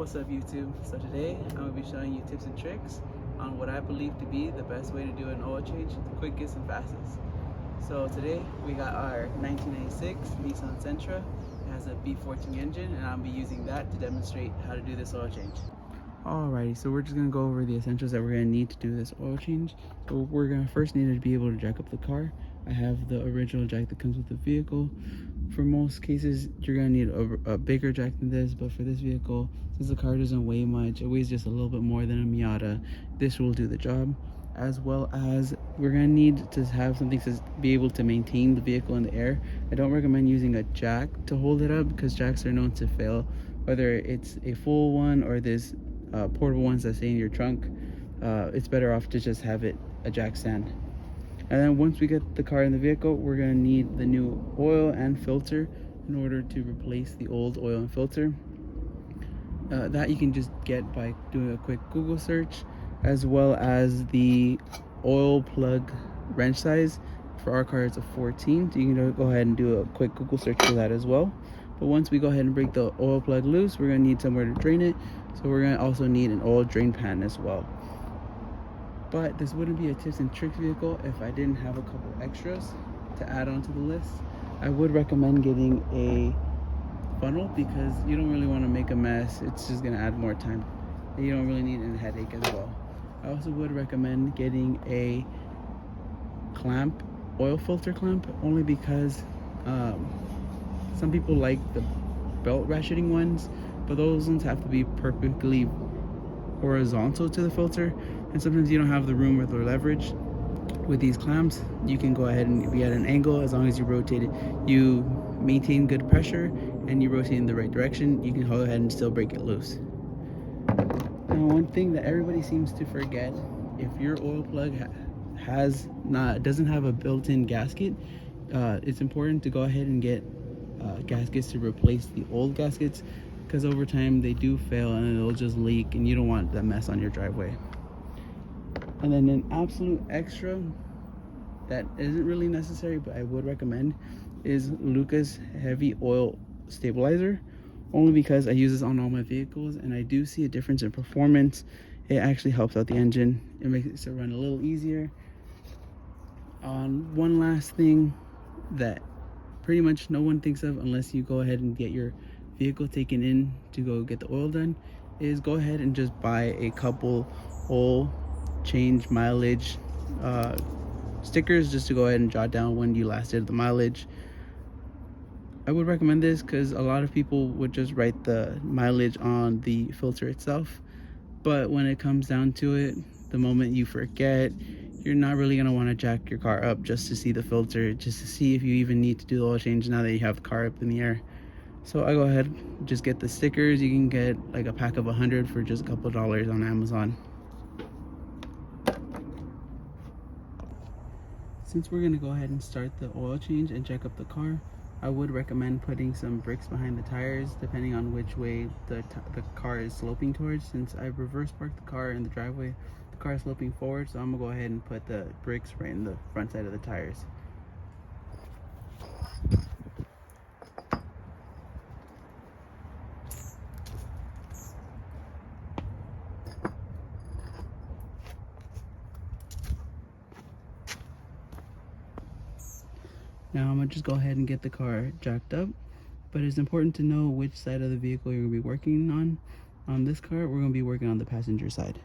What's up YouTube? So today I'm going to be showing you tips and tricks on what I believe to be the best way to do an oil change, the quickest and fastest. So today we got our 1996 Nissan Sentra. It has a B14 engine and I'll be using that to demonstrate how to do this oil change. Alrighty, so we're just going to go over the essentials that we're going to need to do this oil change. So we're going to first need to be able to jack up the car. I have the original jack that comes with the vehicle. For most cases, you're going to need a bigger jack than this, but for this vehicle, since the car doesn't weigh much, it weighs just a little bit more than a Miata, this will do the job. As well as we're going to need to have something to be able to maintain the vehicle in the air. I don't recommend using a jack to hold it up because jacks are known to fail, whether it's a full one or this portable ones that stay in your trunk. It's better off to just have it a jack stand. And then once we get the car in the vehicle, we're going to need the new oil and filter in order to replace the old oil and filter. That you can just get by doing a quick Google search, as well as the oil plug wrench size. For our car, it's a 14, so you can go ahead and do a quick Google search for that as well. But once we go ahead and break the oil plug loose, we're going to need somewhere to drain it, so we're going to also need an oil drain pan as well. But this wouldn't be a tips and tricks vehicle if I didn't have a couple extras to add on to the list. I would recommend getting a funnel because you don't really want to make a mess. It's just going to add more time. And you don't really need a headache as well. I also would recommend getting a clamp, oil filter clamp, only because some people like the belt ratcheting ones, but those ones have to be perfectly horizontal to the filter, and sometimes you don't have the room or the leverage. With these clamps, you can go ahead and be at an angle. As long as you rotate it, you maintain good pressure and you rotate in the right direction, you can go ahead and still break it loose. Now, one thing that everybody seems to forget, if your oil plug doesn't have a built-in gasket, it's important to go ahead and get gaskets to replace the old gaskets, because over time they do fail and it'll just leak, and you don't want that mess on your driveway. And then an absolute extra that isn't really necessary, but I would recommend, is Lucas Heavy Oil Stabilizer, only because I use this on all my vehicles and I do see a difference in performance. It actually helps out the engine. It makes it run a little easier. One last thing that pretty much no one thinks of unless you go ahead and get your vehicle taken in to go get the oil done, is go ahead and just buy a couple oil change mileage stickers, just to go ahead and jot down when you last did the mileage. I would recommend this because a lot of people would just write the mileage on the filter itself, but when it comes down to it, the moment you forget, you're not really going to want to jack your car up just to see the filter, just to see if you even need to do the oil change now that you have the car up in the air. So I go ahead, just get the stickers. You can get like a pack of 100 for just a couple dollars on Amazon. Since we're going to go ahead and start the oil change and check up the car, I would recommend putting some bricks behind the tires, depending on which way the car is sloping towards. Since I reverse parked the car in the driveway, the car is sloping forward, so I'm going to go ahead and put the bricks right in the front side of the tires. Now I'm going to just go ahead and get the car jacked up, but it's important to know which side of the vehicle you're going to be working on. On this car, we're going to be working on the passenger side.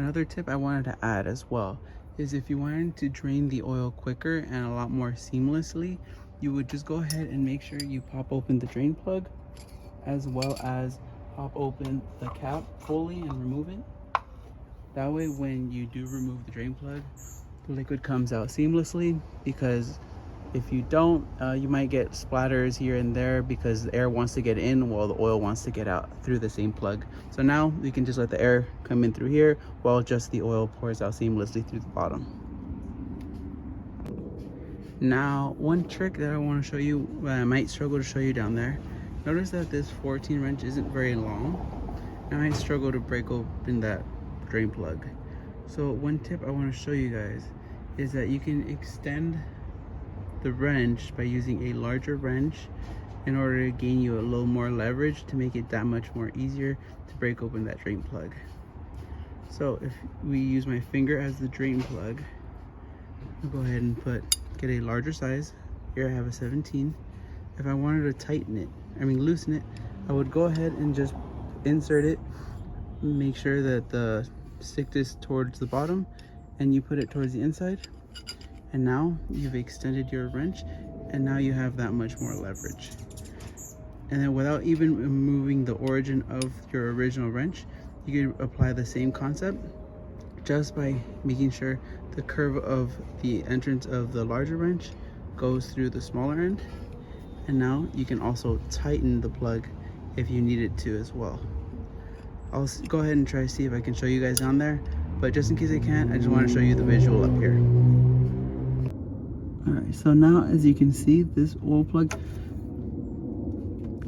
another tip I wanted to add as well is if you wanted to drain the oil quicker and a lot more seamlessly, you would just go ahead and make sure you pop open the drain plug as well as pop open the cap fully and remove it. That way when you do remove the drain plug, the liquid comes out seamlessly, because if you don't, you might get splatters here and there because the air wants to get in while the oil wants to get out through the same plug. So now we can just let the air come in through here while just the oil pours out seamlessly through the bottom. Now, one trick that I want to show you, I might struggle to show you down there. Notice that this 14 wrench isn't very long. I might struggle to break open that drain plug. So one tip I want to show you guys is that you can extend the wrench by using a larger wrench in order to gain you a little more leverage to make it that much more easier to break open that drain plug. So if we use my finger as the drain plug, I'll go ahead and get a larger size. Here I have a 17. If I wanted to tighten it, loosen it, I would go ahead and just insert it, make sure that the stick is towards the bottom and you put it towards the inside, and now you've extended your wrench and now you have that much more leverage. And then without even moving the origin of your original wrench, you can apply the same concept just by making sure the curve of the entrance of the larger wrench goes through the smaller end. And now you can also tighten the plug if you need it to as well. I'll go ahead and try to see if I can show you guys down there, but just in case I can't, I just want to show you the visual up here. Alright, so now as you can see, this oil plug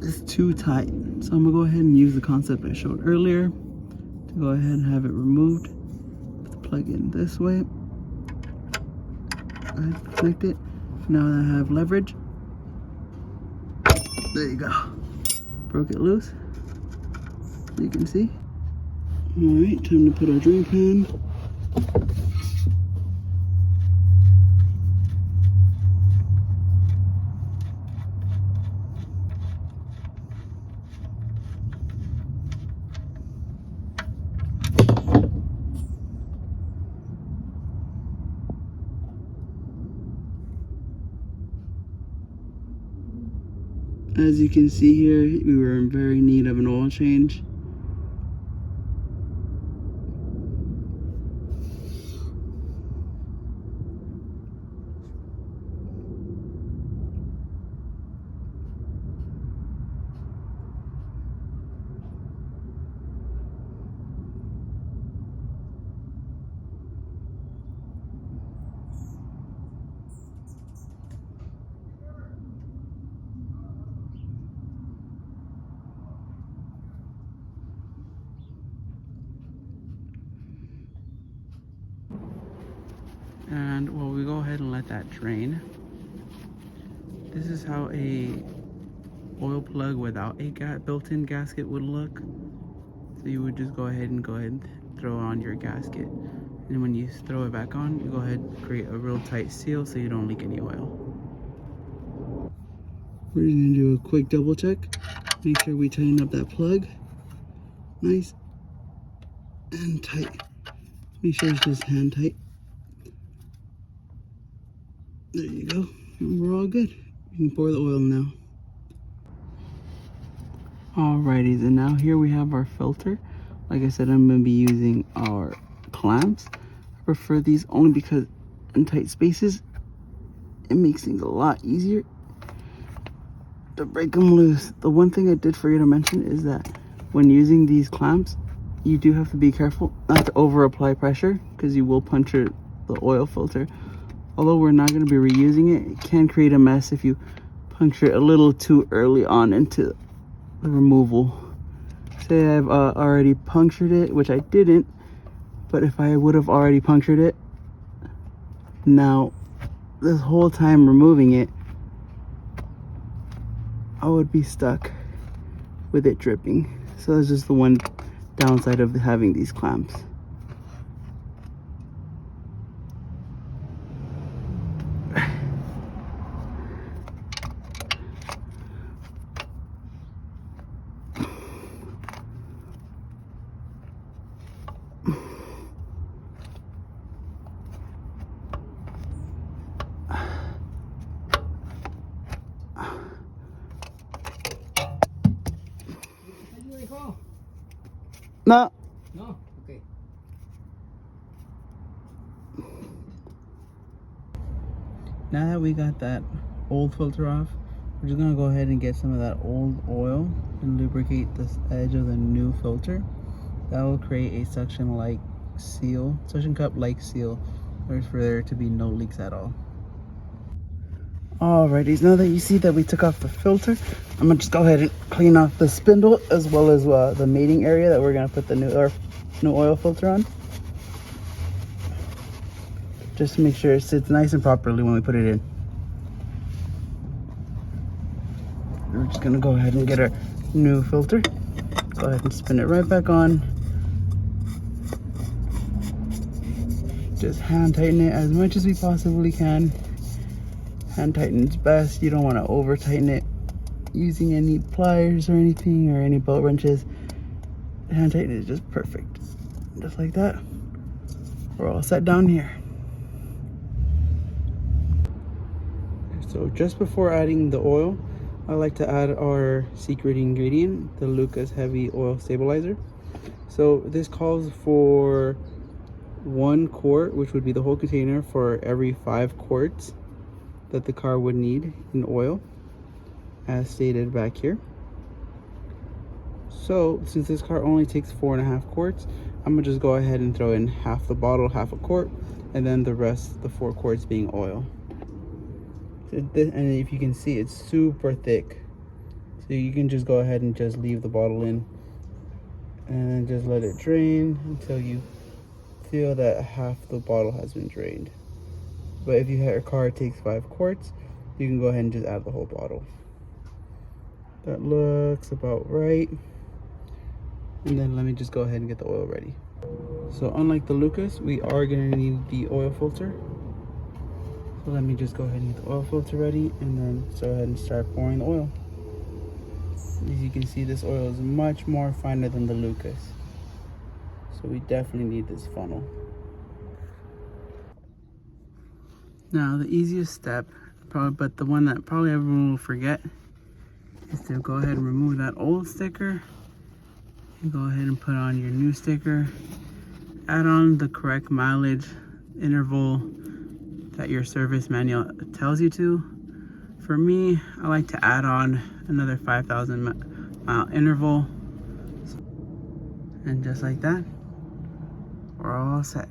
is too tight. So I'm gonna go ahead and use the concept I showed earlier to go ahead and have it removed. Put the plug in this way. Go ahead and connect it. Now that I have leverage, there you go. Broke it loose. You can see. Alright, time to put our drain pan. As you can see here, we were in very need of an oil change. And well, we go ahead and let that drain. This is how a oil plug without a built-in gasket would look. So you would just go ahead and throw on your gasket, and when you throw it back on, you go ahead and create a real tight seal so you don't leak any oil. We're gonna do a quick double check, make sure we tighten up that plug nice and tight. Make sure it's just hand tight. There you go, and we're all good. You can pour the oil now. Alrighty, and now here we have our filter. Like I said, I'm going to be using our clamps. I prefer these only because in tight spaces, it makes things a lot easier to break them loose. The one thing I did forget to mention is that when using these clamps, you do have to be careful not to over apply pressure, because you will puncture the oil filter. Although we're not going to be reusing it, it can create a mess if you puncture it a little too early on into the removal. Say I've already punctured it, which I didn't, but if I would have already punctured it, now this whole time removing it, I would be stuck with it dripping. So that's just the one downside of having these clamps. No. No? Okay. Now that we got that old filter off, we're just gonna go ahead and get some of that old oil and lubricate this edge of the new filter. That will create a suction cup like seal, for there to be no leaks at all. Alrighty, now that you see that we took off the filter, I'm gonna just go ahead and clean off the spindle as well as the mating area that we're gonna put the new oil filter on. Just to make sure it sits nice and properly when we put it in. We're just gonna go ahead and get our new filter. Go ahead and spin it right back on. Just hand tighten it as much as we possibly can. Hand tighten is best. You don't want to over tighten it using any pliers or anything or any bolt wrenches. Hand tighten is just perfect. Just like that. We're all set down here. So just before adding the oil, I like to add our secret ingredient, the Lucas Heavy Oil Stabilizer. So this calls for 1 quart, which would be the whole container, for every 5 quarts that the car would need in oil, as stated back here. So since this car only takes 4.5 quarts, I'm gonna just go ahead and throw in half the bottle, half a quart, and then the rest, the 4 quarts, being oil. And if you can see, it's super thick, so you can just go ahead and just leave the bottle in and then just let it drain until you feel that half the bottle has been drained. But if your car takes 5 quarts, you can go ahead and just add the whole bottle. That looks about right. And then let me just go ahead and get the oil ready. So unlike the Lucas, we are gonna need the oil filter. So let me just go ahead and get the oil filter ready and then go ahead and start pouring the oil. As you can see, this oil is much more finer than the Lucas. So we definitely need this funnel. Now the easiest step, but the one that probably everyone will forget, is to go ahead and remove that old sticker and go ahead and put on your new sticker. Add on the correct mileage interval that your service manual tells you to. For me, I like to add on another 5,000 mile interval. And just like that, we're all set.